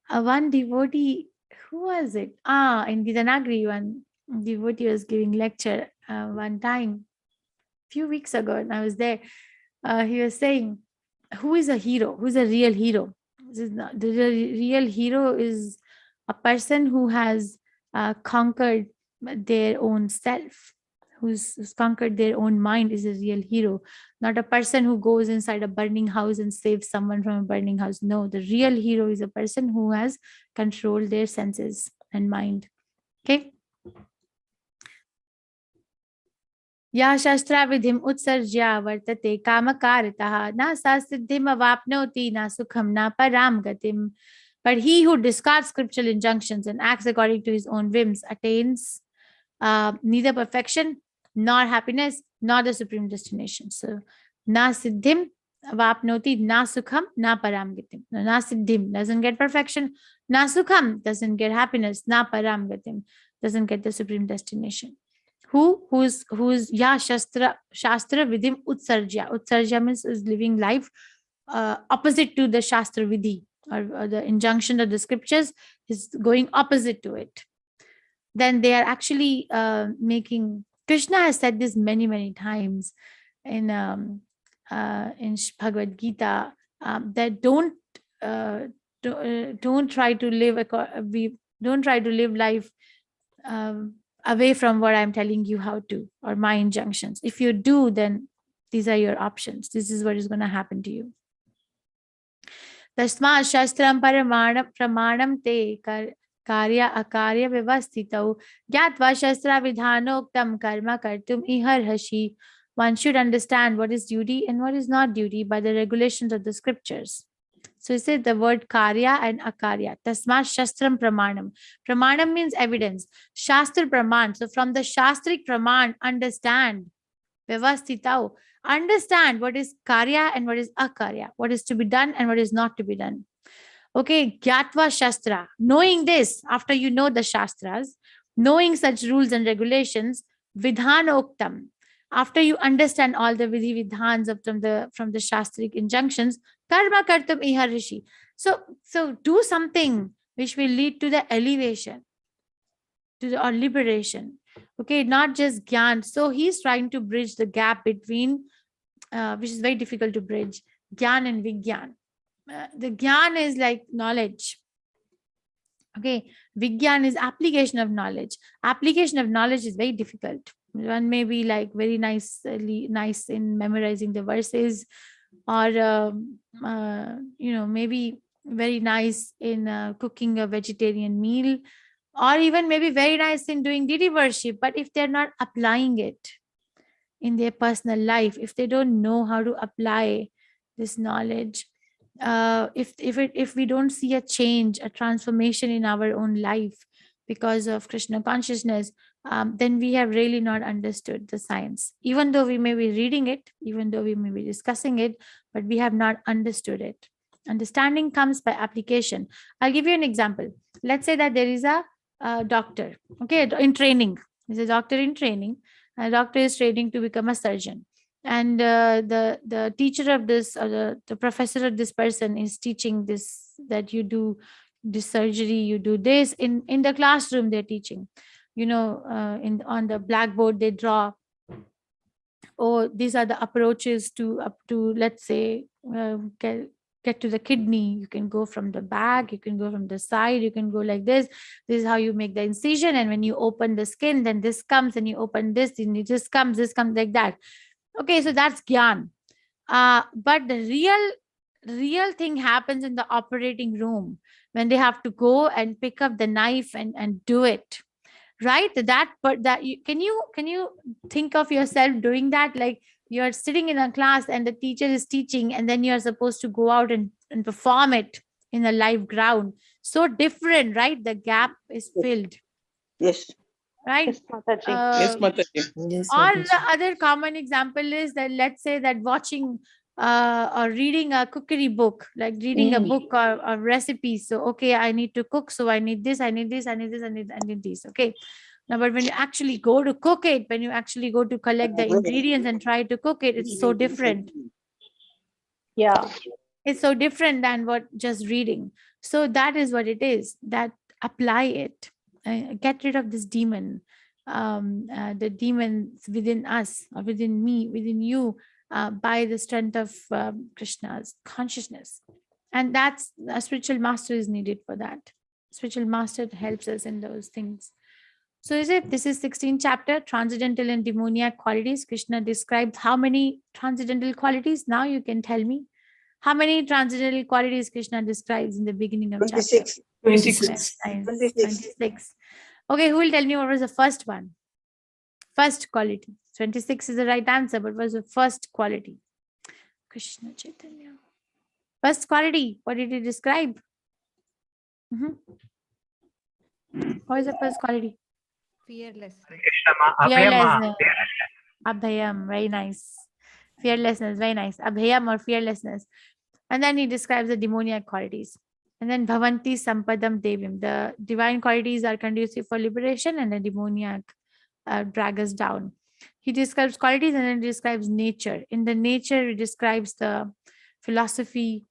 One devotee, who was it? In Gitanagri, one devotee was giving lecture one time, few weeks ago, and I was there. He was saying, who is a hero? Who is a real hero? The real hero is a person who has conquered their own self, who's conquered their own mind, is a real hero. Not a person who goes inside a burning house and saves someone from a burning house. No, the real hero is a person who has controlled their senses and mind. Okay. Ya shastra vidhim utsarjya vartate kamakaritaha na sa siddhim avapnoti na sukham na param gatim. But he who discards scriptural injunctions and acts according to his own whims attains neither perfection nor happiness nor the supreme destination. So na siddhim avapnoti na sukham na param gatim. Na siddhim doesn't get perfection, na sukham doesn't get happiness, na param gatim doesn't get the supreme destination. Who's ya shastra vidhim utsarjya. Utsarjya means is living life opposite to the shastra vidhi, or the injunction of the scriptures is going opposite to it. Then they are actually making. Krishna has said this many times in Bhagavad Gita, that don't try to live life away from what I'm telling you how to, or my injunctions. If you do, then these are your options. This is what is going to happen to you. Tasma shastram pramanam te karya akarya vyavastitau gyatva shastra vidhanoktam karma kartum iharhashi. One should understand what is duty and what is not duty by the regulations of the scriptures. So you say the word karya and akarya. Tasmat shastram pramanam. Pramanam means evidence. Shastra praman. So from the shastric praman, understand. Vyavastitau. Understand what is karya and what is akarya. What is to be done and what is not to be done. Okay, gyatva shastra. Knowing this, after you know the shastras, knowing such rules and regulations, vidhanoktam. After you understand all the vidhi vidhans from the shastric injunctions, karma kartam iharishi. So do something which will lead to the elevation, or liberation. Okay, not just gyan. So he's trying to bridge the gap between, which is very difficult to bridge, gyan and vigyan. The gyan is like knowledge. Okay, vigyan is application of knowledge. Application of knowledge is very difficult. One may be like very nice in memorizing the verses, or maybe very nice in cooking a vegetarian meal, or even maybe very nice in doing deity worship. But if they're not applying it in their personal life, if they don't know how to apply this knowledge, if we don't see a change, a transformation in our own life because of Krishna consciousness, then we have really not understood the science. Even though we may be reading it, even though we may be discussing it, but we have not understood it. Understanding comes by application. I'll give you an example. Let's say that there is a doctor, okay, in training. There's a doctor in training. A doctor is training to become a surgeon. And the teacher of this, or the professor of this person is teaching this, that you do this surgery, you do this. In the classroom, they're teaching, on the blackboard, they draw, oh, these are the approaches to let's say, get to the kidney. You can go from the back, you can go from the side, you can go like this. This is how you make the incision. And when you open the skin, then this comes, and you open this, and this comes like that. Okay, so that's gyan. But the real thing happens in the operating room, when they have to go and pick up the knife and do it. Right? Can you think of yourself doing that? Like, you're sitting in a class and the teacher is teaching, and then you're supposed to go out and perform it in a live ground. So different, right? The gap is filled. Yes. Right? Yes, Mataji. Yes, Mataji. Yes, Or Mataji. the other common example is that, let's say that watching or reading a cookery book, like reading a book or recipes. So, okay, I need to cook. So I need this, I need this, I need this, I need this. Okay. Now, but when you actually go to cook it, when you actually go to collect the ingredients and try to cook it, it's so different. Yeah. It's so different than what just reading. So that is what it is, that apply it. Get rid of this demon, the demons within us, or within me, within you, by the strength of Krishna's consciousness. And that's a spiritual master is needed for that. Spiritual master helps us in those things. So this is 16th chapter, transcendental and demoniac qualities. Krishna describes how many transcendental qualities. Now you can tell me. How many transcendental qualities Krishna describes in the beginning of 26. chapter? 26. Nice. 26. 26. Okay, who will tell me what was the first one? First quality. 26 is the right answer, but what was the first quality? Krishna Chaitanya. First quality, what did he describe? What is the first quality? Fearlessness. Fearlessness. Abhayam, very nice. Fearlessness, very nice. Abhayam, or fearlessness. And then he describes the demoniac qualities. And then Bhavanti Sampadam Devim. The divine qualities are conducive for liberation, and the demoniac drag us down. He describes qualities and then describes nature. In the nature, he describes the philosophy,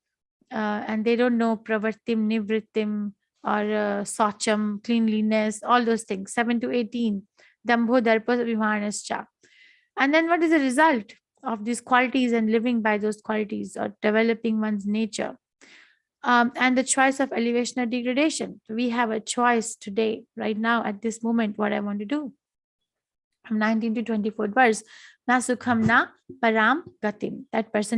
and they don't know pravartim, nivrittim, or socham, cleanliness, all those things. 7 to 18. Dambho darpa vimanascha. And then what is the result of these qualities and living by those qualities, or developing one's nature? And the choice of elevation or degradation. We have a choice today, right now, at this moment, what I want to do. From 19 to 24th verse, na sukham na param gatim. That person